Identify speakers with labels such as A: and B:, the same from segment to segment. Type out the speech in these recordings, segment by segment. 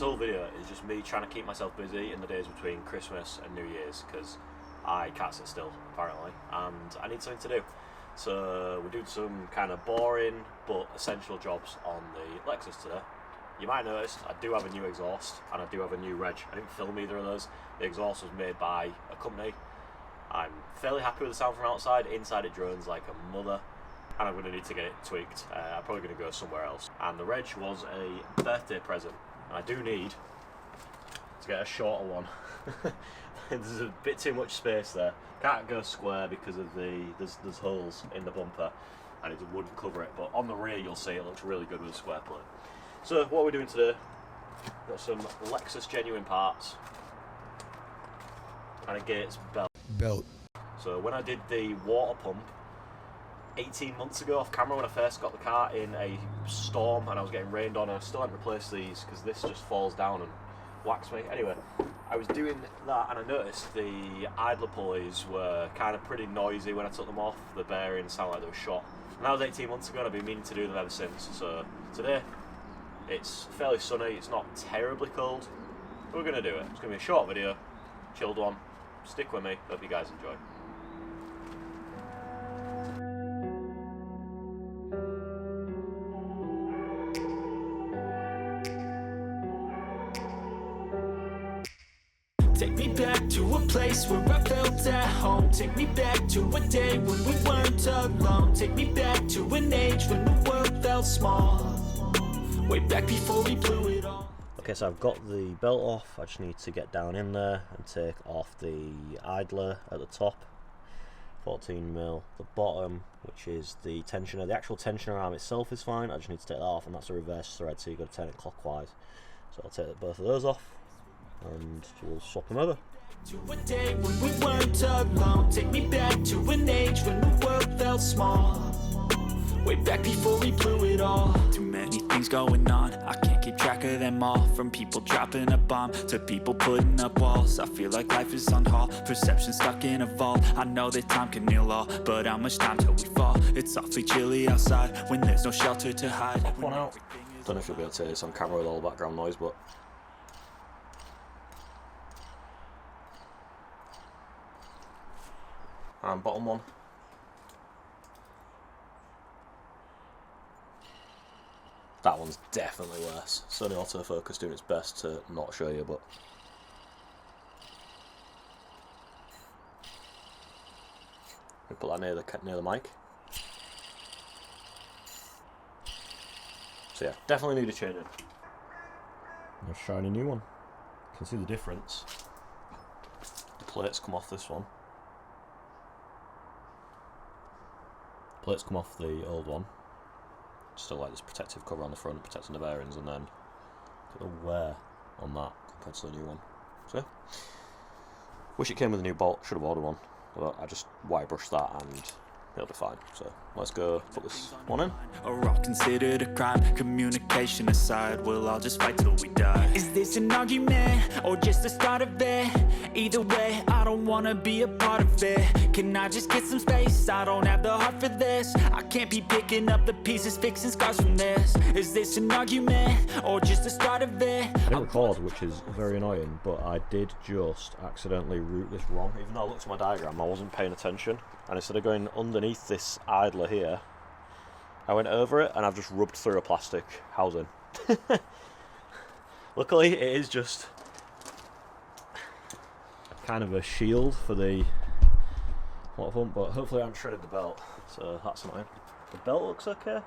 A: whole video is just me trying to keep myself busy in the days between Christmas and New Year's, because I can't sit still apparently, and I need something to do. So we're doing some kind of boring but essential jobs on the Lexus today. You might have noticed I do have a new exhaust and I do have a new reg. I didn't film either of those. The exhaust was made by a company. I'm fairly happy with the sound from outside. Inside it drones like a mother, and I'm going to need to get it tweaked. I'm probably going to go somewhere else. And the reg was a birthday present, and I do need to get a shorter one. There's a bit too much space there. Can't go square because of there's holes in the bumper and it wouldn't cover it, but on the rear you'll see it looks really good with a square plate. So what we're doing today, got some Lexus genuine parts and a Gates belt. So when I did the water pump 18 months ago off camera, when I first got the car in a storm and I was getting rained on, I still hadn't replaced these because this just falls down and whacks me. Anyway, I was doing that and I noticed the idler pulleys were kind of pretty noisy when I took them off. The bearings sounded like they were shot. And that was 18 months ago and I've been meaning to do them ever since. So today, it's fairly sunny, it's not terribly cold. We're going to do it. It's going to be a short video, chilled one. Stick with me, hope you guys enjoy.
B: Take me back to a place where I felt at home. Take me back to a day when we weren't alone. Take me back to an age when the world felt small. Way back before we blew it all.
A: Okay, so I've got the belt off. I just need to get down in there and take off the idler at the top, 14mm. The bottom, which is the tensioner. The actual tensioner arm itself is fine. I just need to take that off, and that's a reverse thread, so you've got to turn it clockwise. So I'll take both of those off and we'll swap them over.
B: To a day when we weren't alone. Take me back to an age when the world felt small. Way back before we blew it all. Too many things going on, I can't keep track of them all. From people dropping a bomb to people putting up walls. I feel like life is on hold, perception stuck in a vault. I know that time can heal all, but how much time till we fall? It's awfully chilly outside when there's no shelter to hide.
A: Pop one out. Don't know if you'll be able to hear this on camera with all the background noise, but and bottom one. That one's definitely worse. Sony autofocus doing its best to not show you, but we put that near the mic. So yeah, definitely need a chain in. A shiny new one. You can see the difference. The plates come off this one. Plates come off the old one. Still like this protective cover on the front, protecting the bearings, and then look at the wear on that compared to the new one. So yeah. Wish it came with a new bolt, should have ordered one. But I just wire brushed that and it'll be fine. So let's go put this one in.
B: Or all considered a crime, communication aside, we'll all just fight till we die. Is this an argument, or just the start of it? Either way, I don't wanna be a part of it. Can I just get some space? I don't have the heart for this. I can't be picking up the pieces, fixing scars from this. Is this an argument, or just the start of it?
A: I didn't record, which is very annoying, but I did just accidentally route this wrong. Even though I looked at my diagram, I wasn't paying attention. And instead of going underneath this idler here, I went over it and I've just rubbed through a plastic housing. Luckily it is just kind of a shield for the water pump, but hopefully I haven't shredded the belt, so that's annoying. The belt looks okay.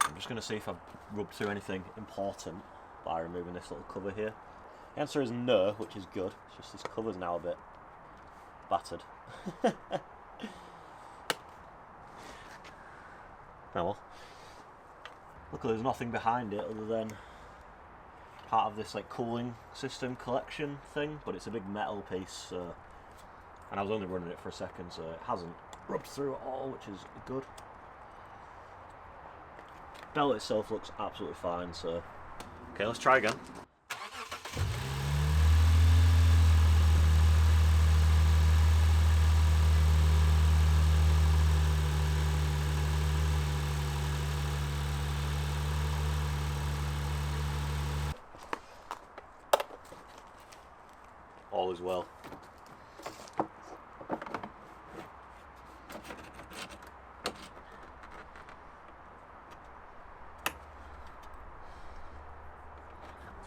A: I'm just going to see if I've rubbed through anything important by removing this little cover here. The answer is no, which is good. It's just this cover's now a bit battered. Oh well. Luckily there's nothing behind it other than part of this like cooling system collection thing, but it's a big metal piece, so, and I was only running it for a second, so it hasn't rubbed through at all, which is good. Belt itself looks absolutely fine, so okay, let's try again. all is well.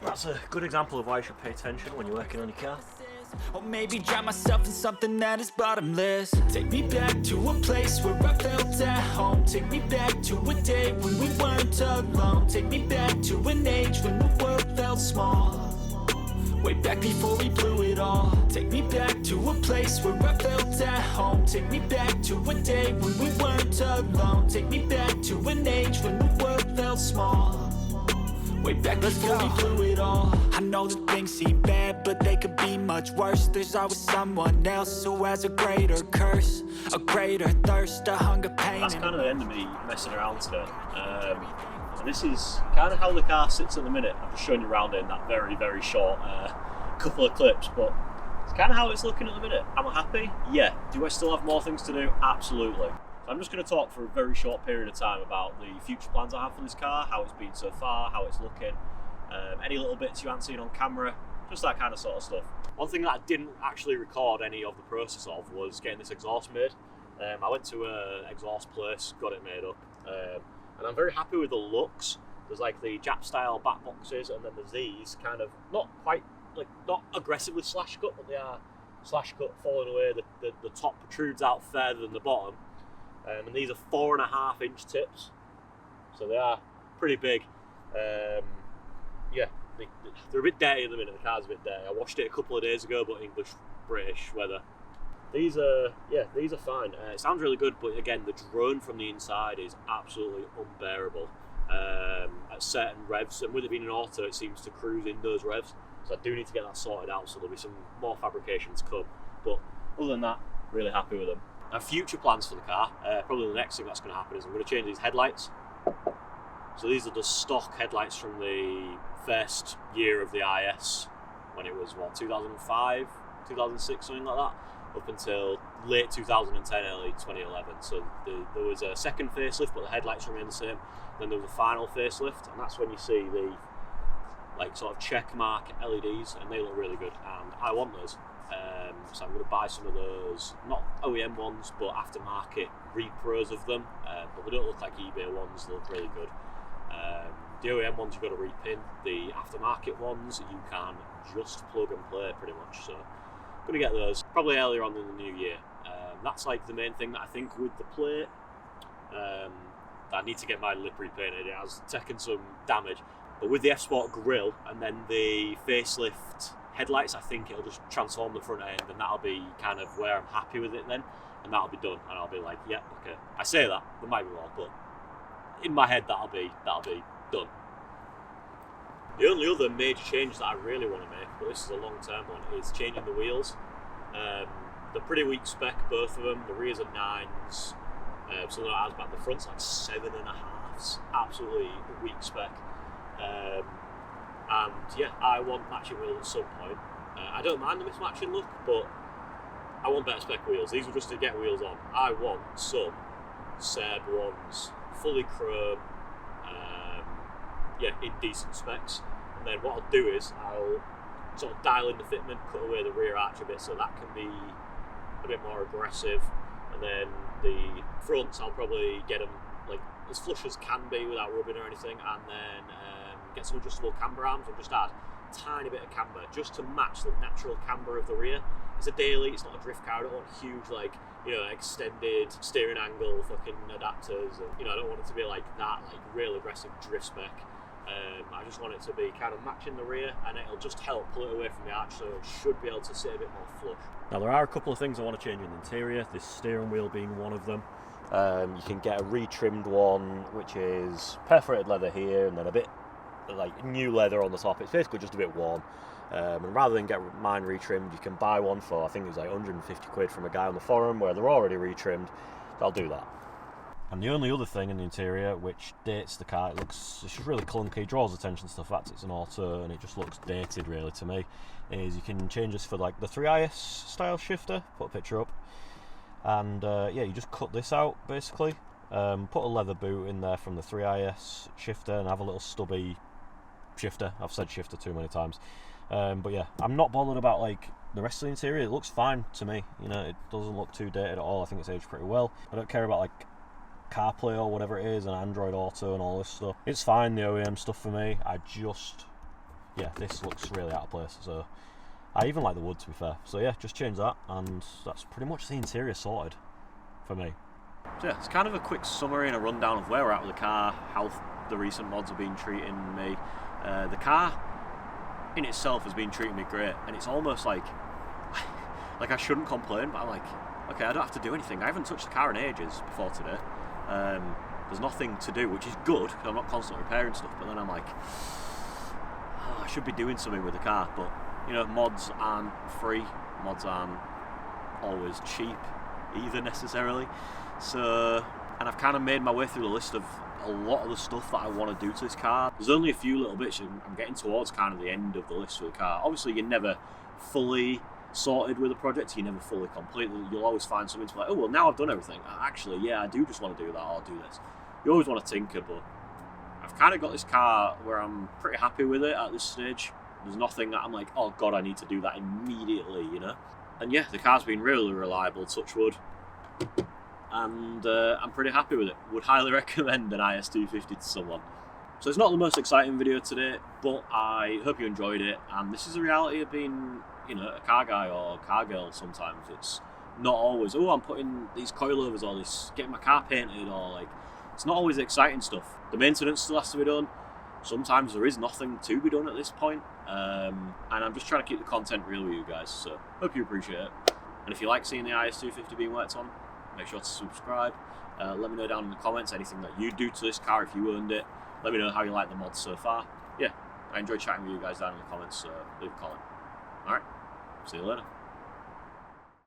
A: So that's a good example of why you should pay attention when you're working on your car.
B: Or maybe drown myself in something that is bottomless. Take me back to a place where I felt at home. Take me back to a day when we weren't alone. Take me back to an age when the world felt small. Way back before we blew it all. Take me back to a place where I felt at home. Take me back to a day when we weren't alone. Take me back to an age when the world felt small. Way back before we blew it all. I know that things seem bad, but they could be much worse. There's always someone else who has a greater curse, a greater thirst, a hunger, pain.
A: That's kind of the end of me messing around today. And this is kind of how the car sits at the minute. I'm just showing you around it in that very, very short couple of clips, but it's kind of how it's looking at the minute. Am I happy? Yeah. Do I still have more things to do? Absolutely. I'm just going to talk for a very short period of time about the future plans I have for this car, how it's been so far, how it's looking, any little bits you haven't seen on camera, just that kind of sort of stuff. One thing that I didn't actually record any of the process of was getting this exhaust made. I went to an exhaust place, got it made up, and I'm very happy with the looks. There's like the Jap style back boxes, and then there's these kind of not quite, like not aggressively slash cut, but they are slash cut, falling away. The top protrudes out further than the bottom. And these are 4.5 inch tips, so they are pretty big. Yeah, they're a bit dirty at the minute. The car's a bit dirty. I washed it a couple of days ago, but English, British weather. These are fine. It sounds really good, but again, the drone from the inside is absolutely unbearable at certain revs. And with it being an auto, it seems to cruise in those revs. So I do need to get that sorted out. So there'll be some more fabrication to come. But other than that, really happy with them. Now, future plans for the car, probably the next thing that's going to happen is I'm going to change these headlights. So these are the stock headlights from the first year of the IS, when it was, 2005, 2006, something like that, up until late 2010, early 2011. So there was a second facelift, but the headlights remained the same. Then there was a final facelift, and that's when you see the sort of check mark LEDs, and they look really good, and I want those. So I'm going to buy some of those, not OEM ones, but aftermarket repros of them. But they don't look like eBay ones, they look really good. The OEM ones you've got to repin. The aftermarket ones you can just plug and play pretty much. So I'm going to get those probably earlier on in the new year. That's like the main thing that I think with the plate. I need to get my lip repainted. It has taken some damage. But with the F-Sport grille and then the facelift headlights, I think it'll just transform the front end, and that'll be kind of where I'm happy with it then, and that'll be done, and I'll be like, yeah, okay. I say that, there might be more, but in my head that'll be done. The only other major change that I really want to make, but this is a long-term one, is changing the wheels. They're pretty weak spec, both of them. The rears are 9s, so they're not as bad. The front's like 7.5s, absolutely weak spec. And yeah, I want matching wheels at some point. I don't mind the mismatching look, but I want better spec wheels. These are just to get wheels on. I want some Serb ones, fully chrome, in decent specs. And then what I'll do is I'll sort of dial in the fitment, cut away the rear arch a bit so that can be a bit more aggressive. And then the fronts, I'll probably get them like as flush as can be without rubbing or anything, and then get some adjustable camber arms and just add a tiny bit of camber just to match the natural camber of the rear. It's a daily, it's not a drift car. I don't want huge extended steering angle fucking adapters, and I don't want it to be like that, like real aggressive drift spec. I just want it to be kind of matching the rear, and it'll just help pull it away from the arch, so it should be able to sit a bit more flush. Now there are a couple of things I want to change in the interior, this steering wheel being one of them. You can get a retrimmed one, which is perforated leather here, and then a bit like new leather on the top. It's basically just a bit worn. And rather than get mine retrimmed, you can buy one for, I think it was like 150 quid from a guy on the forum where they're already retrimmed. I'll do that. And the only other thing in the interior which dates the car, it's just really clunky, draws attention to the fact it's an auto and it just looks dated really to me, is you can change this for like the 3IS style shifter, put a picture up, and you just cut this out basically, put a leather boot in there from the 3IS shifter and have a little stubby shifter. I've said shifter too many times. But yeah, I'm not bothered about like the rest of the interior, it looks fine to me. You know, it doesn't look too dated at all. I think it's aged pretty well. I don't care about like CarPlay or whatever it is, and Android Auto and all this stuff. It's fine, the OEM stuff for me. Yeah, this looks really out of place. So I even like the wood, to be fair. So yeah, just change that, and that's pretty much the interior sorted for me. So yeah, it's kind of a quick summary and a rundown of where we're at with the car, how the recent mods have been treating me. The car in itself has been treating me great, and it's almost like I shouldn't complain, but I'm like, okay, I don't have to do anything. I haven't touched the car in ages before today. There's nothing to do, which is good because I'm not constantly repairing stuff, but then I'm like, oh, I should be doing something with the car. But you know, mods aren't free, mods aren't always cheap either necessarily. So, and I've kind of made my way through the list of a lot of the stuff that I want to do to this car. There's only a few little bits. I'm getting towards kind of the end of the list for the car. Obviously, you're never fully sorted with a project, you're never fully complete. You'll always find something to be like, oh well, now I've done everything. Actually, yeah, I do just want to do that, or do this. You always want to tinker, but I've kind of got this car where I'm pretty happy with it at this stage. There's nothing that I'm like, oh god, I need to do that immediately, you know. And yeah, the car's been really reliable, touch wood, and I'm pretty happy with it. Would highly recommend an IS250 to someone. So it's not the most exciting video today, but I hope you enjoyed it. And this is the reality of being, you know, a car guy or a car girl. Sometimes it's not always, oh, I'm putting these coilovers or this, getting my car painted, or like, it's not always the exciting stuff. The maintenance still has to be done. Sometimes there is nothing to be done at this point. And I'm just trying to keep the content real with you guys, so hope you appreciate it. And if you like seeing the IS250 being worked on, make sure to subscribe. Let me know down in the comments anything that you do to this car if you owned it. Let me know how you like the mods so far. Yeah, I enjoyed chatting with you guys down in the comments, so leave a comment. Alright, see you later.